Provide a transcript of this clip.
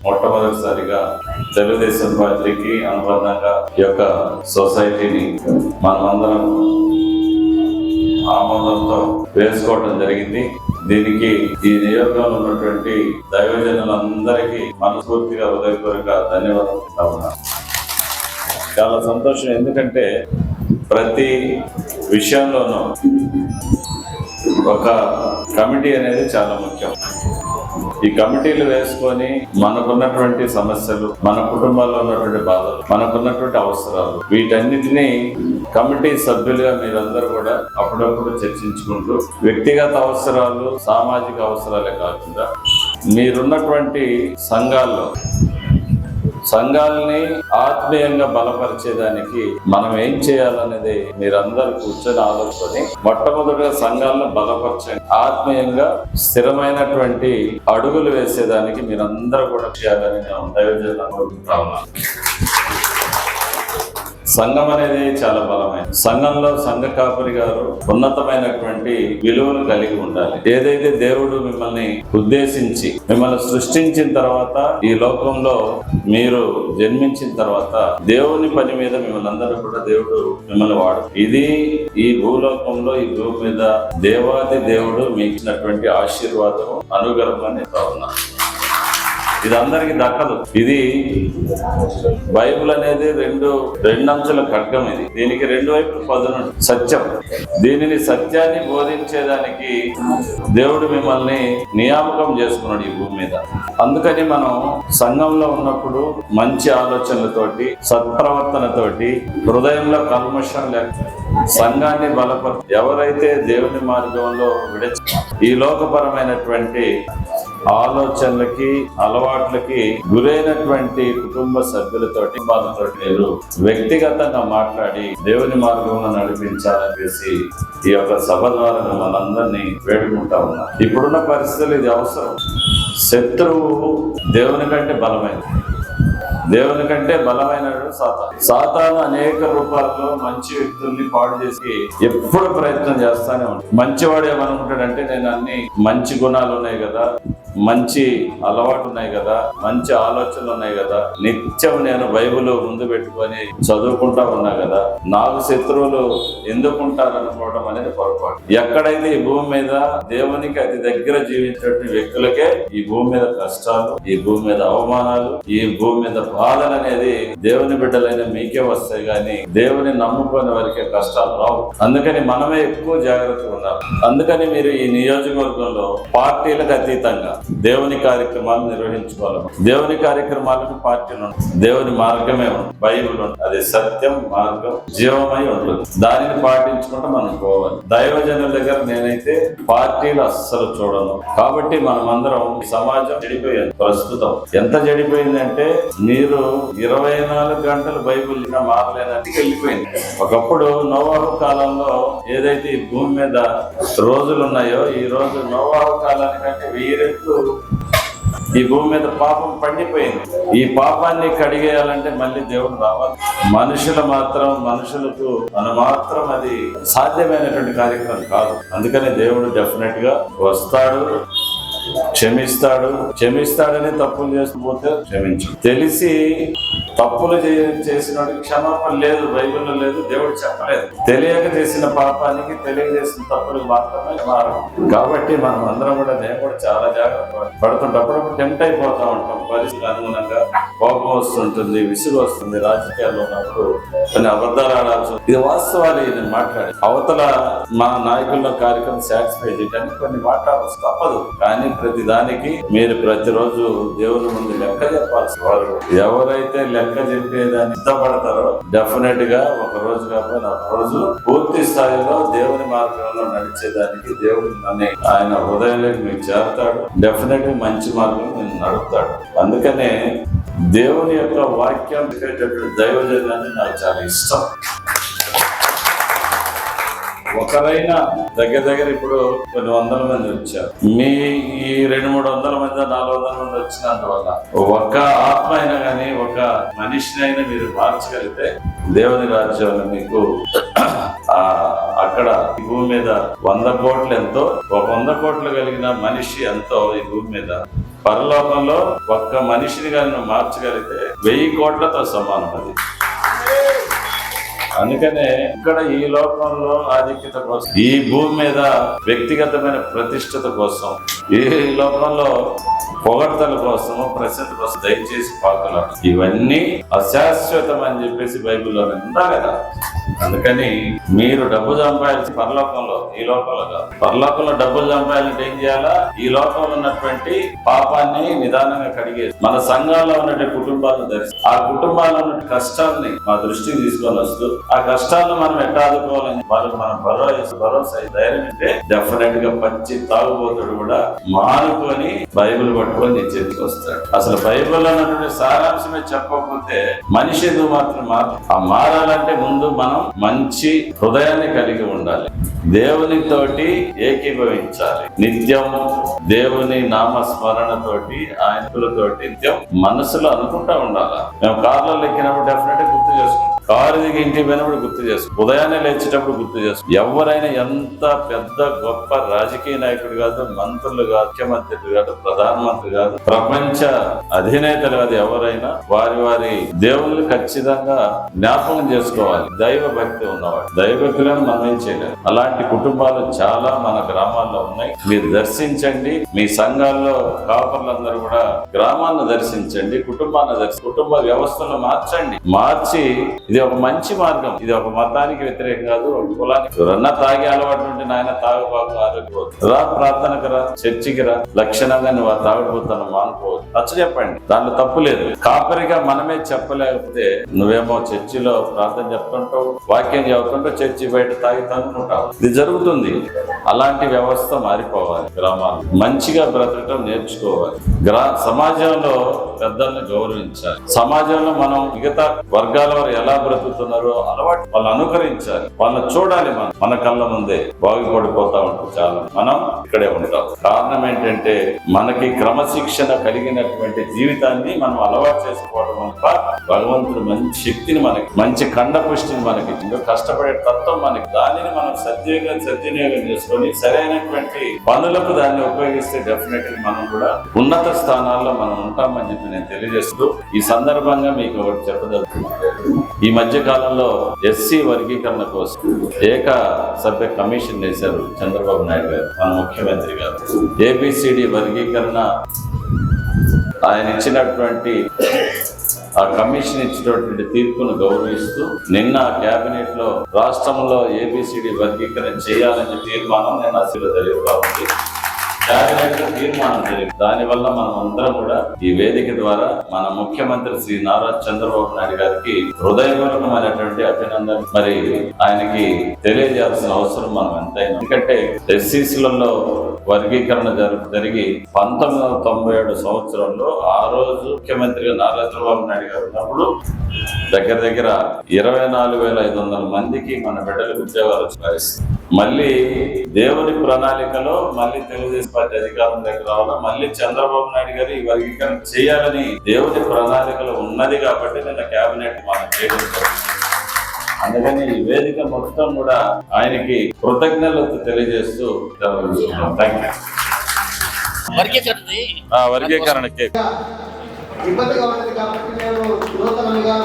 మొట్టమొదటిసారిగా తెలుగుదేశం పార్టీకి అనుబంధంగా ఈ యొక్క సొసైటీని మనమందరం ఆమోదంతో వేసుకోవడం జరిగింది. దీనికి ఈ నియోజకంలో ఉన్నటువంటి దైవజనులందరికీ మనస్ఫూర్తిగా హృదయపూర్వక ధన్యవాదాలు చెప్తా ఉన్నాను. చాలా సంతోషం, ఎందుకంటే ప్రతి విషయంలోనూ ఒక కమిటీ అనేది చాలా ముఖ్యం. ఈ కమిటీలు వేసుకొని మనకున్నటువంటి సమస్యలు, మన కుటుంబాల్లో ఉన్నటువంటి బాధలు, మనకున్నటువంటి అవసరాలు, వీటన్నిటినీ కమిటీ సభ్యులుగా మీరందరూ కూడా అప్పుడప్పుడు చర్చించుకుంటూ వ్యక్తిగత అవసరాలు, సామాజిక అవసరాలే కాకుండా మీరున్నటువంటి సంఘాలని ఆత్మీయంగా బలపరిచేదానికి మనం ఏం చేయాలనేది మీరందరూ కూర్చొని ఆలోచించుకొని మొట్టమొదటిగా సంఘాలను బలపరచండి. ఆత్మీయంగా స్థిరమైనటువంటి అడుగులు వేసేదానికి మీరందరూ కూడా చేయాలని నేను దైవజనులను కోరుకుంటా ఉన్నాను. సంఘం అనేది చాలా బలమైన సంఘంలో సంఘ కాపరి గారు ఉన్నతమైనటువంటి విలువలు కలిగి ఉండాలి. ఏదైతే దేవుడు మిమ్మల్ని ఉద్దేశించి మిమ్మల్ని సృష్టించిన తర్వాత ఈ లోకంలో మీరు జన్మించిన తర్వాత దేవుని పని మీద మిమ్మల్ని అందరూ కూడా దేవుడు మిమ్మల్ని వాడు. ఇది ఈ భూలోకంలో ఈ భూమి మీద దేవాది దేవుడు మీకు ఇచ్చినటువంటి ఆశీర్వాదం, అనుగ్రహం అని ఉన్నా. ఇది అందరికి దక్కదు. ఇది బైబిల్ అనేది రెండు అంచుల ఖడ్గం. ఇది దీనికి రెండు వైపులు పదును సత్యం. దీనిని సత్యాన్ని బోధించేదానికి దేవుడు మిమ్మల్ని నియామకం చేసుకున్నాడు ఈ భూమి మీద. అందుకని మనం సంఘంలో ఉన్నప్పుడు మంచి ఆలోచనలతోటి, సత్ప్రవర్తనతోటి, హృదయంలో కల్మషం లేక సంఘాన్ని ఎవరైతే దేవుని మార్గంలో ఈ లోకపరమైనటువంటి ఆలోచనలకి, అలవాట్లకి గురైనటువంటి కుటుంబ సభ్యులతోటి మీరు వ్యక్తిగతంగా మాట్లాడి దేవుని మార్గంలో నడిపించాలనేసి ఈ యొక్క సభ ద్వారా మనందరినీ వేడుకుంటా ఉన్నాం. ఇప్పుడున్న పరిస్థితులు ఇది అవసరం. శత్రువు దేవుని కంటే బలమైనడు సాతాను అనేక రూపాల్లో మంచి వ్యక్తుల్ని పాడు చేసి ఎప్పుడు ప్రయత్నం చేస్తానే ఉంటాడు. మంచివాడు ఏమనుకుంటాడంటే, నేను అన్ని మంచి గుణాలు ఉన్నాయి కదా, మంచి అలవాటు ఉన్నాయి కదా, మంచి ఆలోచనలు ఉన్నాయి కదా, నిత్యం నేను బైబిల్ ముందు పెట్టుకొని చదువుకుంటా ఉన్నా కదా, నాకు శత్రువులు ఎందుకుంటారనుకోవడం అనేది పొరపాటు. ఎక్కడైతే ఈ భూమి మీద దేవునికి అతి దగ్గర జీవించేటువంటి వ్యక్తులకే ఈ భూమి మీద కష్టాలు, ఈ భూమి మీద అవమానాలు, ఈ భూమి మీద బాధలు అనేది దేవుని బిడ్డలైన మీకే వస్తాయి, కానీ దేవుని నమ్ముకునే వారికే కష్టాలు రావు. అందుకని మనమే ఎక్కువ జాగ్రత్తగా ఉండాలి. అందుకని మీరు ఈ నియోజకవర్గంలో పార్టీలకు అతీతంగా దేవుని కార్యక్రమాలు నిర్వహించుకోవాలి. దేవుని కార్యక్రమాలకు పార్టీలు ఉంటాయి, దేవుని మార్గమే ఉంటుంది, బైబిల్ ఉంటుంది. అది సత్యం, మార్గం, జీవమై ఉంటుంది. దానిని పాటించుకుంటూ మనం పోవాలి. దైవజనుల దగ్గర నేనైతే పార్టీలు అస్సలు చూడను. కాబట్టి మనమందరం సమాజం చెడిపోయింది. ప్రస్తుతం ఎంత చెడిపోయిందంటే, మీరు 24 గంటలు బైబిల్ మారలేనట్టుకు వెళ్ళిపోయింది. ఒకప్పుడు నోవాహు కాలంలో ఏదైతే ఈ భూమి మీద రోజులు ఉన్నాయో, ఈ రోజు నోవాహు కాలానికంటే 1000 రెట్లు ఈ భూమి మీద పాపం పండిపోయింది. ఈ పాపాన్ని కడిగేయాలంటే మళ్ళీ దేవుడు రావాలి. మనుషులకు మాత్రం అది సాధ్యమైనటువంటి కార్యక్రమం కాదు. అందుకని దేవుడు డెఫినెట్ గా వస్తాడు, క్షమిస్తాడని తప్పులు చేసిపోతే క్షమించు. తెలిసి తప్పులు చేసిన క్షమాపణ లేదు, బైబిల్లో లేదు, దేవుడు చెప్పలేదు. తెలియక చేసిన పాపానికి, తెలియజేసిన తప్పులకు మాత్రమే మారం. కాబట్టి మనం అందరం కూడా, నేను కూడా చాలా జాగ్రత్త పడుతుంటప్పుడు టెంప్ట్ అయిపోతా ఉంటాం. పరిస్థితి అనుగుణంగా కోపం వస్తుంటుంది, విసుగు వస్తుంది. రాజకీయాల్లో ఉన్నప్పుడు కొన్ని అబద్ధాలు ఆడాల్సి, ఇది వాస్తవాలు. ఇది మాట్లాడి అవతల మా నాయకుల్లో కార్యక్రమం సాటిస్ఫై చేయడానికి కొన్ని మాట్లాడాల్సి తప్పదు. కానీ ప్రతి దానికి మీరు ప్రతిరోజు దేవుని ముందు లెక్క చెప్పాల్సి వారు. ఎవరైతే లెక్క చెప్పేదాన్ని ఇష్టపడతారో డెఫినెట్ గా ఒక రోజు కాకపోయినా ఒక రోజు పూర్తి స్థాయిలో దేవుని మార్గంలో నడిచేదానికి దేవుడు ఆయన హృదయంలోకి మీకు చేరుతాడు. డెఫినెట్ గా మంచి మార్గం నేను నడుపుతాడు. అందుకనే దేవుని యొక్క వాక్యం దైవజనాన్ని నాకు చాలా ఇష్టం. ఒకరైనా దగ్గర ఇప్పుడు కొన్ని 100 మంది వచ్చారు. మీ ఈ 200-300 మంది 400 మంది వచ్చినందువల్ల ఒక ఆత్మ అయినా కానీ, ఒక మనిషినైనా మీరు మార్చగలిగితే దేవుని రాజ్యంలో మీకు అక్కడ ఈ భూమి మీద 100 కోట్లు ఎంతో, ఒక 100 కోట్లు కలిగిన మనిషి ఎంతో ఈ భూమి మీద పరలోకంలో ఒక్క మనిషిని కానీ నువ్వు మార్చగలిగితే 1000 కోట్లతో సమానం అది. అందుకనే ఇక్కడ ఈ లోకంలో ఆధిక్యత కోసం, ఈ భూమి మీద వ్యక్తిగతమైన ప్రతిష్టత కోసం, ఈ లోకంలో పొగడ్తల కోసము, ప్రసిద్ధి కోసం దయచేసి పాకులాడు. ఇవన్నీ అశాశ్వతం అని చెప్పేసి బైబిల్లో ఉందా కదా. అందుకని మీరు డబ్బు సంపాదించి పరలోకంలో, ఈ లోకంలో కాదు, పరలోకంలో డబ్బులు సంపాదించి ఏం చేయాలా? ఈ లోకంలో ఉన్నటువంటి పాపాన్ని నిదానంగా కడిగేది. మన సంఘాల్లో ఉన్నటువంటి కుటుంబాలను ధరిసి ఆ కుటుంబాల్లో ఉన్న కష్టాలని మా దృష్టికి తీసుకొని వస్తూ ఆ కష్టాలను మనం ఎట్లా ఆదుకోవాలని వాళ్ళకి మనం భరోసా ధైర్యం అంటే డెఫినెట్ గా పచ్చి తాగుబోతుడు కూడా మానుకొని బైబిల్ పట్టుకొని నీ చేతికి వస్తాడు. అసలు బైబిల్ అన్నటువంటి సారాంశమే చెప్పకపోతే మనిషి ఎందుకు మాత్రం మారాలంటే ముందు మనం మంచి హృదయాన్ని కలిగి ఉండాలి, దేవునితోటి ఏకీభవించాలి, నిత్యం దేవుని నామస్మరణతోటి ఆయనతోటి నిత్యం మనసులో అనుకుంటా ఉండాలి. మేము కార్లో ఎక్కినప్పుడు డెఫినెట్ గా గుర్తు చేసుకుంటాం, కారు దిగి ఇంటికి పోయినప్పుడు గుర్తు చేసుకుంటాం, ఉదయాన్నే లేచేటప్పుడు గుర్తు చేసుకుంటాం. ఎవరైనా ఎంత పెద్ద గొప్ప రాజకీయ నాయకుడు కాదు, మంత్రులు కాదు, ముఖ్యమంత్రులు కాదు, ప్రధానమంత్రి కాదు, ప్రపంచ అధినేతలు కాదు, ఎవరైనా వారి దేవుళ్ళు ఖచ్చితంగా జ్ఞాపకం చేసుకోవాలి. దైవ భక్తి ఉన్నవాడు, దైవభక్తులను మనం ఏం చేయలేము. అలాంటి కుటుంబాలు చాలా మన గ్రామాల్లో ఉన్నాయి. మీరు దర్శించండి, మీ సంఘాల్లో కాపర్లందరూ కూడా గ్రామాలను దర్శించండి, కుటుంబ వ్యవస్థను మార్చి ఇది ఒక మంచి మార్గం. ఇది ఒక మతానికి వ్యతిరేకం కాదు, ఒక కులానికి. ఎవరన్నా తాగే అలవాటు ఉంటే నాయన తాగుబాకు ఆరోగ్యపోతుంది, రా ప్రార్థనకు రా, చర్చికి రా, లక్షణంగా నువ్వు తాగుడుపోతాను మానుకోవచ్చు, నచ్చ చెప్పండి, దాంట్లో తప్పు లేదు. కాపరిగా మనమే చెప్పలేకపోతే నువ్వేమో చర్చిలో ప్రార్థన చెప్తుంటావు, వాక్యం చెబుతుంటావు, చర్చి బయట తాగి తనుకుంటావు. ఇది జరుగుతుంది. అలాంటి వ్యవస్థ మారిపోవాలి. గ్రామాలు మంచిగా బ్రతకటం నేర్చుకోవాలి. సమాజంలో పెద్దల్ని గౌరవించాలి. సమాజంలో మనం మిగతా వర్గాల వారు ఎలా బ్రతుకుతున్నారో అలవాటు వాళ్ళు అనుకరించాలి, వాళ్ళని చూడాలి. మన కళ్ళ ముందే బాగుపడిపోతా ఉంటాం, చాలా మనం ఇక్కడే ఉంటాం. కారణం ఏంటంటే మనకి క్రమశిక్షణ కలిగినటువంటి జీవితాన్ని మనం అలవాటు చేసుకోవడం వల్ల భగవంతుడు మంచి శక్తిని మనకి, మంచి కండపుష్టిని మనకి, ఇంకా కష్టపడే తత్వం మనకి, దానిని మనం సద్వినియోగం చేసుకొని సరైనటువంటి పనులకు దాన్ని ఉపయోగిస్తే డెఫినెట్ గా మనం కూడా ఉన్నత స్థానాల్లో మనం ఉంటామని చెప్పి నేను తెలియజేస్తూ ఈ సందర్భంగా మీకు ఒకటి చెప్పదలుచుకున్నాను. ఈ మధ్య కాలంలో ఎస్సీ వర్గీకరణ కోసం ఏక సభ్య కమిషన్ వేశారు చంద్రబాబు నాయుడు గారు, మన ముఖ్యమంత్రి గారు. ఏబిసిడి వర్గీకరణ ఆయన ఇచ్చినటువంటి ఆ కమిషన్ ఇచ్చినటువంటి తీర్పును గౌరవిస్తూ నిన్న కేబినెట్ లో రాష్ట్రంలో ఏబిసిడి వర్గీకరణ చేయాలని తీర్మానం నిన్న అసలు జరుగుతూ ఉంది. కేబినెట్ తీర్మానం జరిగింది. దానివల్ల మనం అందరం కూడా ఈ వేదిక ద్వారా మన ముఖ్యమంత్రి శ్రీ నారా చంద్రబాబు నాయుడు గారికి హృదయపూర్వకమైనటువంటి అభినందన మరి ఆయనకి తెలియజేయాల్సిన అవసరం మనం ఎంతైనా. ఎందుకంటే ఎస్సీసీలలో వర్గీకరణ జరిగి 1997 సంవత్సరంలో ఆ రోజు ముఖ్యమంత్రిగా నారా చంద్రబాబు నాయుడు గారు ఉన్నప్పుడు దగ్గర 24,500 మందికి మన బిడ్డలకు ఉద్యోగాలు పరిస్థితి. మళ్ళీ దేవుని ప్రణాళికలో మళ్ళీ తెలుగుదేశం పార్టీ అధికారంలోకి రావాలా, మళ్ళీ చంద్రబాబు నాయుడు గారు ఈ వర్గీకరణ చేయాలని దేవుని ప్రణాళికలో ఉన్నది కాబట్టి నిన్న కేబినెట్ మనం చేయడం. అందుకని ఈ వేదిక మొత్తం కూడా ఆయనకి కృతజ్ఞతలు తెలియజేస్తూ వర్గీకరణకి ఇబ్బందిగా ఉన్నది కాబట్టి నేను నూతనంగా